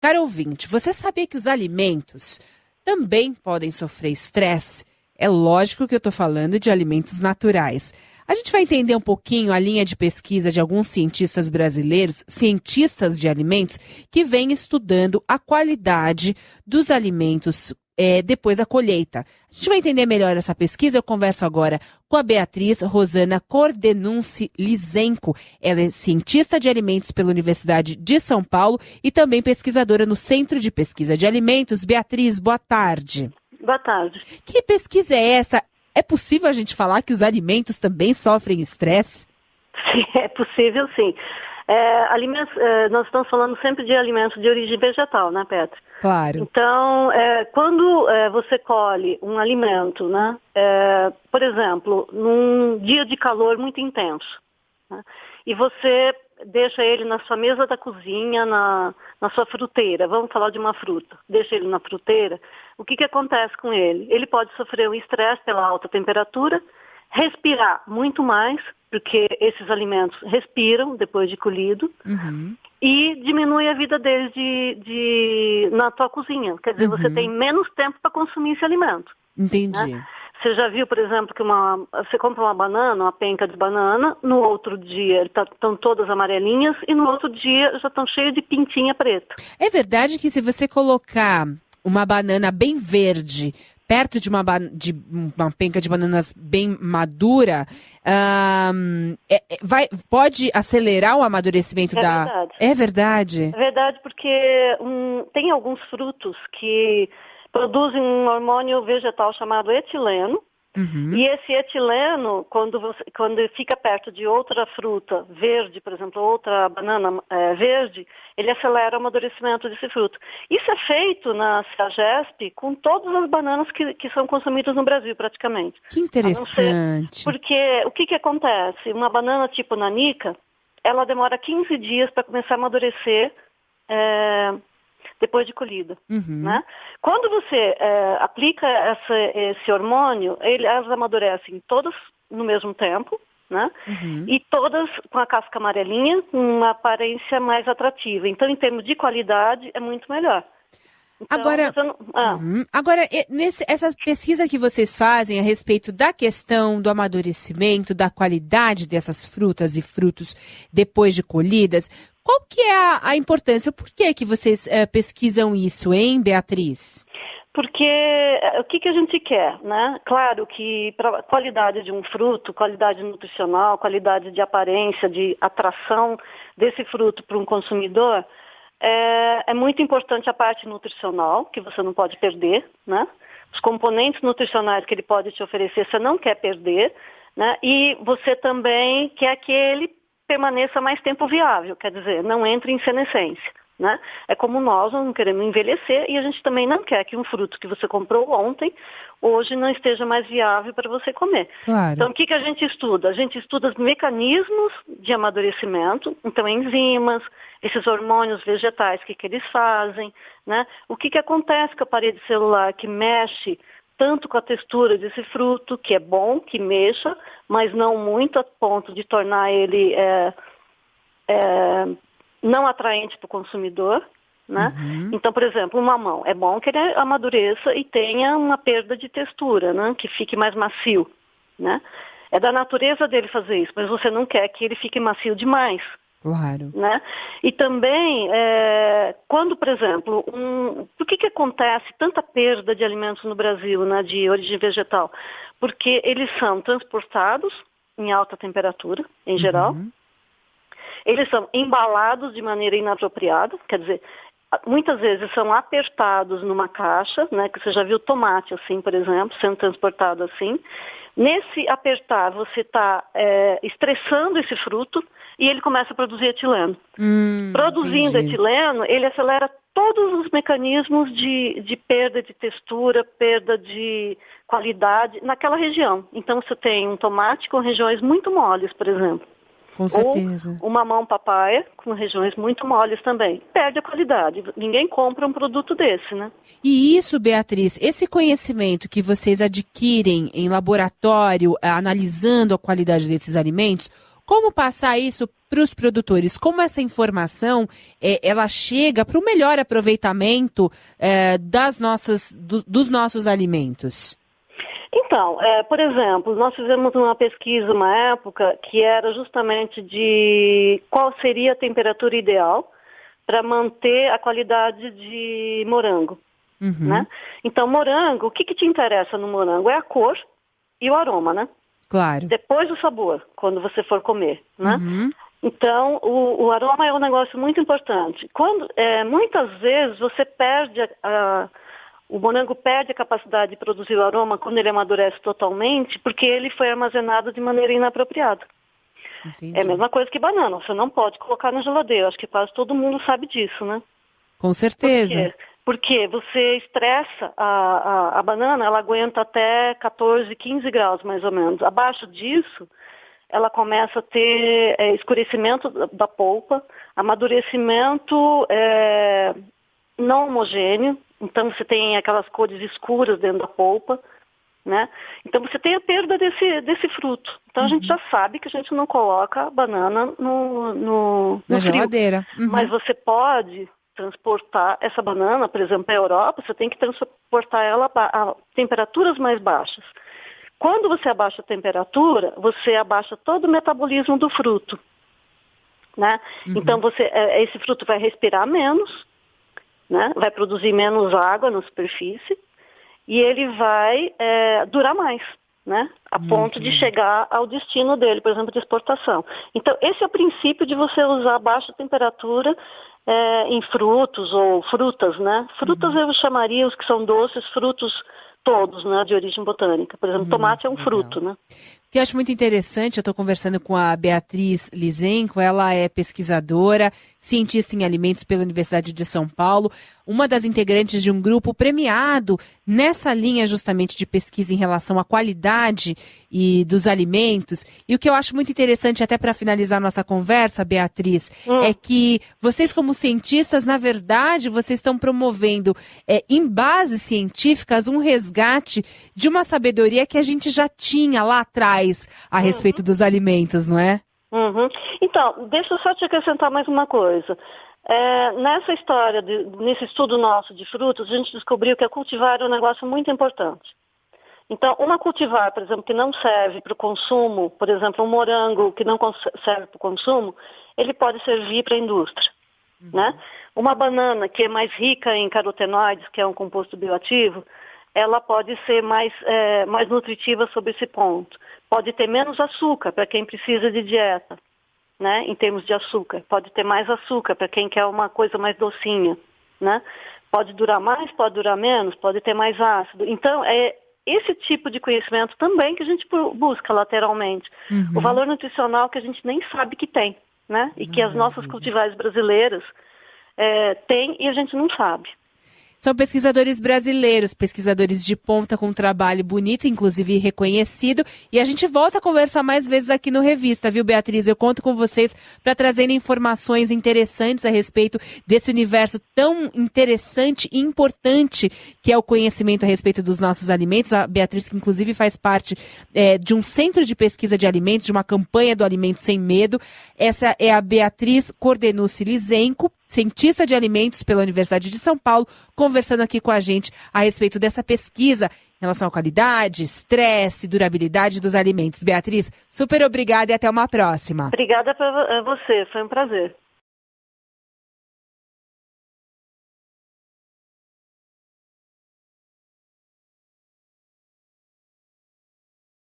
Caro ouvinte, você sabia que os alimentos também podem sofrer estresse? É lógico que eu estou falando de alimentos naturais. A gente vai entender um pouquinho a linha de pesquisa de alguns cientistas brasileiros, cientistas de alimentos, que vêm estudando a qualidade dos alimentos depois da colheita. A gente vai entender melhor essa pesquisa. Eu converso agora com a Beatriz Rosana Cordenunci Lisenko. Ela é cientista de alimentos pela Universidade de São Paulo e também pesquisadora no Centro de Pesquisa de Alimentos. Beatriz, boa tarde. Boa tarde. Que pesquisa é essa? É possível a gente falar que os alimentos também sofrem estresse? Sim, é possível, sim. Nós estamos falando sempre de alimentos de origem vegetal, né, Petra? Claro. Então, quando você colhe um alimento, né, por exemplo, num dia de calor muito intenso, né, e você deixa ele na sua mesa da cozinha, na sua fruteira, vamos falar de uma fruta, deixa ele na fruteira, o que acontece com ele? Ele pode sofrer um estresse pela alta temperatura, respirar muito mais, porque esses alimentos respiram depois de colhido, e diminui a vida deles na tua cozinha. Quer dizer, você tem menos tempo para consumir esse alimento. Entendi. Né? Você já viu, por exemplo, que você compra uma banana, uma penca de banana, no outro dia estão todas amarelinhas e no outro dia já estão cheias de pintinha preta. É verdade que se você colocar uma banana bem verde perto de uma penca de bananas bem madura, pode acelerar o amadurecimento da... Verdade. É verdade? É verdade, porque tem alguns frutos que produzem um hormônio vegetal chamado etileno, e esse etileno, quando fica perto de outra fruta verde, por exemplo, outra banana verde, ele acelera o amadurecimento desse fruto. Isso é feito na CEAGESP com todas as bananas que são consumidas no Brasil, praticamente. Que interessante. Porque o que acontece? Uma banana tipo nanica, ela demora 15 dias para começar a amadurecer depois de colhida. Né? Quando você aplica esse hormônio, elas amadurecem todas no mesmo tempo, né? E todas com a casca amarelinha, com uma aparência mais atrativa. Então, em termos de qualidade, é muito melhor. Então, Agora, essa pesquisa que vocês fazem a respeito da questão do amadurecimento, da qualidade dessas frutas e frutos depois de colhidas, qual que é a importância? Por que vocês pesquisam isso, hein, Beatriz? Porque o que a gente quer, né? Claro que para a qualidade de um fruto, qualidade nutricional, qualidade de aparência, de atração desse fruto para um consumidor, é muito importante a parte nutricional, que você não pode perder, né? Os componentes nutricionais que ele pode te oferecer, você não quer perder, né? E você também quer que ele permaneça mais tempo viável, quer dizer, não entre em senescência, né? É como nós não queremos envelhecer e a gente também não quer que um fruto que você comprou ontem, hoje não esteja mais viável para você comer. Claro. Então, o que a gente estuda? A gente estuda os mecanismos de amadurecimento, então enzimas, esses hormônios vegetais, o que eles fazem, né? O que acontece com a parede celular que mexe tanto com a textura desse fruto, que é bom que mexa, mas não muito a ponto de tornar ele não atraente para o consumidor, né? Então, por exemplo, o mamão, é bom que ele amadureça e tenha uma perda de textura, né? Que fique mais macio, né? É da natureza dele fazer isso, mas você não quer que ele fique macio demais. Claro. Né? E também, quando, por exemplo, por que acontece tanta perda de alimentos no Brasil, né, de origem vegetal? Porque eles são transportados em alta temperatura, em geral. Eles são embalados de maneira inapropriada, quer dizer, muitas vezes são apertados numa caixa, né, que você já viu tomate assim, por exemplo, sendo transportado assim. Nesse apertar, você está estressando esse fruto e ele começa a produzir etileno. Produzindo etileno, ele acelera todos os mecanismos de perda de textura, perda de qualidade naquela região. Então, você tem um tomate com regiões muito moles, por exemplo. Com certeza. Ou uma mamão papaya com regiões muito moles também. Perde a qualidade. Ninguém compra um produto desse, né? E isso, Beatriz, esse conhecimento que vocês adquirem em laboratório, analisando a qualidade desses alimentos, Como passar isso para os produtores? Como essa informação ela chega para o melhor aproveitamento dos nossos alimentos? Então, por exemplo, nós fizemos uma pesquisa uma época que era justamente de qual seria a temperatura ideal para manter a qualidade de morango. Né? Então, morango, o que te interessa no morango? É a cor e o aroma, né? Claro. Depois o sabor, quando você for comer, né? Então, o aroma é um negócio muito importante. Muitas vezes você perde o morango perde a capacidade de produzir o aroma quando ele amadurece totalmente, porque ele foi armazenado de maneira inapropriada. Entendi. É a mesma coisa que banana, você não pode colocar na geladeira, acho que quase todo mundo sabe disso, né? Com certeza. Por quê? Porque você estressa a banana, ela aguenta até 14, 15 graus mais ou menos. Abaixo disso, ela começa a ter escurecimento da polpa, amadurecimento não homogêneo, então você tem aquelas cores escuras dentro da polpa, né? Então você tem a perda desse fruto. Então a gente já sabe que a gente não coloca a banana no na frio. Geladeira. Mas você pode transportar essa banana, por exemplo, para a Europa, você tem que transportar ela a temperaturas mais baixas. Quando você abaixa a temperatura, você abaixa todo o metabolismo do fruto, né? Então esse fruto vai respirar menos, né? Vai produzir menos água na superfície e ele vai durar mais, né? A ponto de chegar ao destino dele, por exemplo, de exportação. Então, esse é o princípio de você usar baixa temperatura em frutos ou frutas, né? Frutas eu chamaria os que são doces, frutos todos, né? De origem botânica. Por exemplo, tomate é um fruto, né? O que eu acho muito interessante, eu estou conversando com a Beatriz Lizenco, ela é pesquisadora, cientista em alimentos pela Universidade de São Paulo, uma das integrantes de um grupo premiado nessa linha justamente de pesquisa em relação à qualidade dos alimentos. E o que eu acho muito interessante, até para finalizar nossa conversa, Beatriz, é que vocês como cientistas, na verdade, vocês estão promovendo em bases científicas um resgate de uma sabedoria que a gente já tinha lá atrás a respeito dos alimentos, não é? Então, deixa eu só te acrescentar mais uma coisa. Nessa história, nesse estudo nosso de frutos, a gente descobriu que a cultivar é um negócio muito importante. Então, uma cultivar, por exemplo, que não serve para o consumo, por exemplo, um morango que não serve para o consumo, ele pode servir para a indústria, né? Uma banana que é mais rica em carotenoides, que é um composto bioativo, ela pode ser mais nutritiva sobre esse ponto. Pode ter menos açúcar para quem precisa de dieta, né? Em termos de açúcar. Pode ter mais açúcar para quem quer uma coisa mais docinha, né? Pode durar mais, pode durar menos, pode ter mais ácido. Então, é esse tipo de conhecimento também que a gente busca lateralmente. O valor nutricional que a gente nem sabe que tem, né? E que as nossas cultivares brasileiras têm e a gente não sabe. São pesquisadores brasileiros, pesquisadores de ponta com um trabalho bonito, inclusive reconhecido. E a gente volta a conversar mais vezes aqui no Revista, viu, Beatriz? Eu conto com vocês para trazerem informações interessantes a respeito desse universo tão interessante e importante que é o conhecimento a respeito dos nossos alimentos. A Beatriz, que inclusive faz parte de um centro de pesquisa de alimentos, de uma campanha do Alimento Sem Medo. Essa é a Beatriz Cordenucci Lizenco, cientista de alimentos pela Universidade de São Paulo, conversando aqui com a gente a respeito dessa pesquisa em relação à qualidade, estresse, durabilidade dos alimentos. Beatriz, super obrigada e até uma próxima. Obrigada para você, foi um prazer.